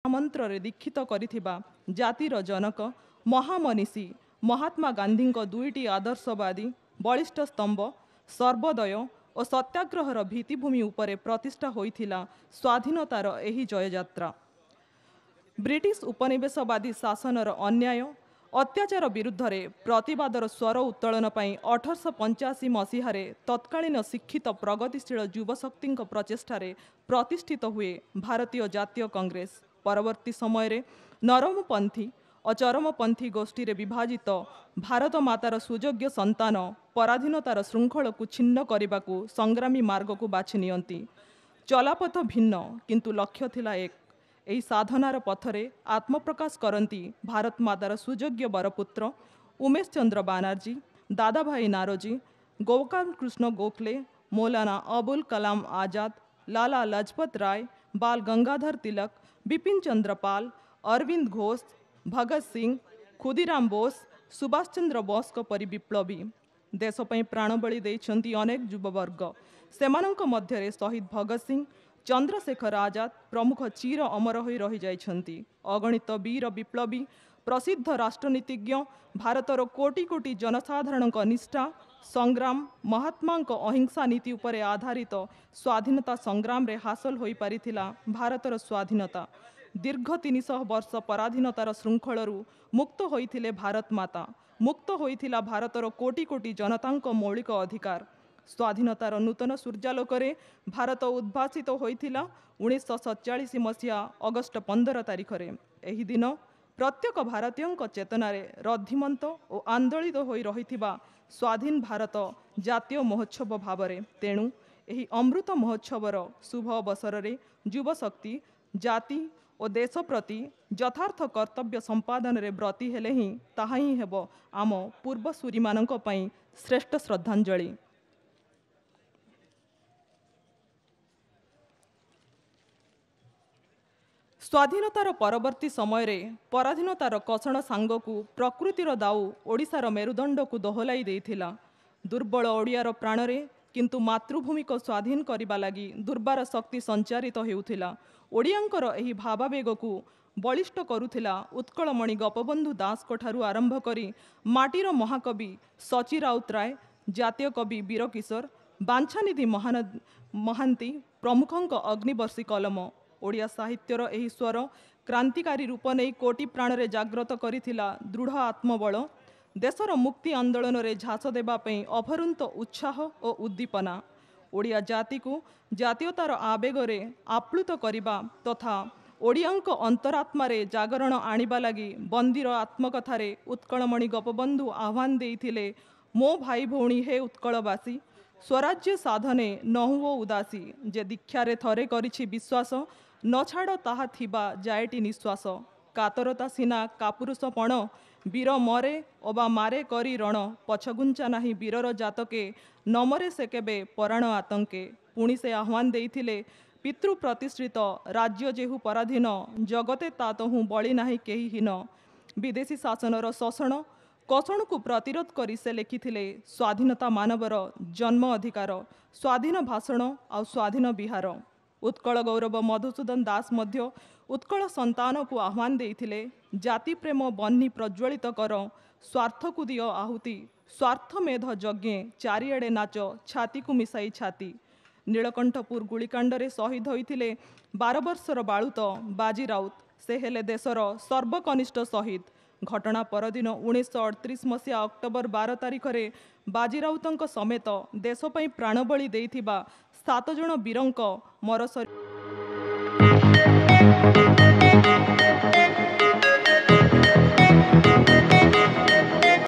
मंत्र रे दीक्षित करिथिबा जातिर जनक महामनीषी महात्मा गांधी दुईटी आदर्शवादी बलिष्ठ स्तंभ सर्वोदय और सत्याग्रहर भित्तिभूमि उपरे प्रतिष्ठा होइथिला स्वाधीनतार एही जययात्रा। ब्रिटिश उपनिवेशवादी शासनर अन्याय अत्याचार विरुद्ध रे प्रतिवादर स्वर उत्तोलन पाई 1885 मसीहारे तत्कालीन शिक्षित प्रगतिशील युवशक्ति प्रचेष्टारे प्रतिष्ठित हुए भारतीय जातीय कांग्रेस। परवर्ती समय नरमपंथी और चरमपंथी गोष्ठी रे विभाजित भारत मातार सुयोग्य संतान पराधीनतार श्रृंखल को छिन्न करने को संग्रामी मार्ग को बाछि नियंती। चलापथ भिन्न किंतु लक्ष्य थिला एक। एही साधनार पथरे आत्मप्रकाश करती भारत मातार सुयोग्य बरपुत्र उमेश चंद्र बनर्जी, दादा भाई नारोजी, गोपाल कृष्ण गोखले, मौलाना अबुल कलाम आजाद, लाला लाजपत राय, बाल गंगाधर तिलक, बिपिन चंद्र पाल, अरविंद घोष, भगत सिंह, खुदीराम बोस, सुभाष चंद्र बोस परी विप्लवी देशपाई प्राणबली देइछन्ति अनेक युववर्ग। सेमानंक मध्यरे शहीद भगत सिंह, चंद्रशेखर आजाद प्रमुख चिर अमर हो रही जाइछन्ति। अगणित वीर विप्लवी प्रसिद्ध राष्ट्रनीतिज्ञ भारतर कोटि कोटि जनसाधारण निष्ठा संग्राम महात्मा अहिंसा नीति उपरे आधारित स्वाधीनता संग्राम रे हासिल होई पारिथिला भारतर स्वाधीनता। दीर्घ 300 वर्ष पराधीनतार श्रृंखलरू मुक्त होइथिले भारत माता, मुक्त होइथिला भारतर कोटि कोटि जनतांक मौलिक अधिकार। स्वाधीनतार नूतन सूर्यालोकरे भारत उद्भासित होइथिला 1947 मसीहा अगस्ट 15 तारिख रे। एही दिन प्रत्येक भारतीय चेतनारे रद्धिमंत और आंदोलित होई रहिथिबा स्वाधीन भारत जातीय महोत्सव भावरे। तेणु एही अमृत महोत्सवर शुभ अवसर रे युवशक्ति जाति और देश प्रति यथार्थ कर्तव्य संपादन रे ब्रती हेले ही ताहा ही हेबो आम पूर्वसूरी मानक पई श्रेष्ठ श्रद्धांजलि। स्वाधीनतार परवर्ती समय रे पराधीनतार कषण सांगकू प्रकृतिर दाऊ ओडिशार मेरुदंड को दोहलाई देइथिला। दुर्बल ओडियार प्राणरे किंतु मातृभूमि को स्वाधीन करने लगी दुर्बार शक्ति संचारित हेउथिला। ओडियांकर एही भावावेग को बलिष्ठ करुथिला उत्कलमणि गोपबंधु दास ठारू आरंभ करी माटीर महाकवि सची राउतराय, जातीय कवि वीरकिशोर, बांछानिधि महांती प्रमुखंक अग्निवर्षी कलम। ओडिया साहित्यर एही स्वर क्रांतिकारी रूप नहीं कोटि प्राणरे जाग्रत करिथिला दृढ़ आत्मबल। देशर मुक्ति आंदोलन रे झास देबा पई अभरुंत उत्साह और उद्दीपना। ओडिया जाति को जातीयतार आवेगरे आप्लुत करिबा तथा ओडियांक अंतरात्मारे जागरण आनिबा लगी बंदीर आत्मकथारे उत्कलमणि गोपबंधु आह्वान देइथिले, मो भाई भौणी हे उत्कलवासी, स्वराज्य साधने न हुओ उदासी। जे दीक्षारे थरे करिछि विश्वास, न छाड़ ताहा थिबा जाएटी निश्वास। कातरता सिना कापुरुषपण, वीर मरे अबा मारे करी रण। पछगुंचा नाही वीरर जातके, न मरे से केबे पराण आतंके। पुणी से आह्वान देइथिले, पितृ प्रतिश्रित राज्य जेहु पराधीन, जगते तातहु बଳି नाही केही हीन। विदेशी शासनर शोषण कषण को प्रतिरोध करी से लिखिथिले स्वाधीनता मानवर जन्म अधिकार, स्वाधीन भाषण आ स्वाधीन बिहार। उत्कल गौरव मधुसूदन दास मध्य उत्कल संतान को आह्वान देइथिले, जाति प्रेम बन्ही प्रज्वलित कर, स्वार्थ को दियो आहुति, स्वार्थ मेध यज्ञे चारिआडे नाच, छाती को मिसाई छाती। नीलकंठपुर गुलिकांडरे शहीद होइथिले 12 वर्षर बालुत बाजी राउत। से हेले देशर सर्वकनिष्ठ शहीद। घटना परदिन 1938 मसीहा अक्टोबर 12 तारिख रे बाजी राउतंक समेत देशपाई प्राणबली देइथिबा 7 जण वीरंक मरशरी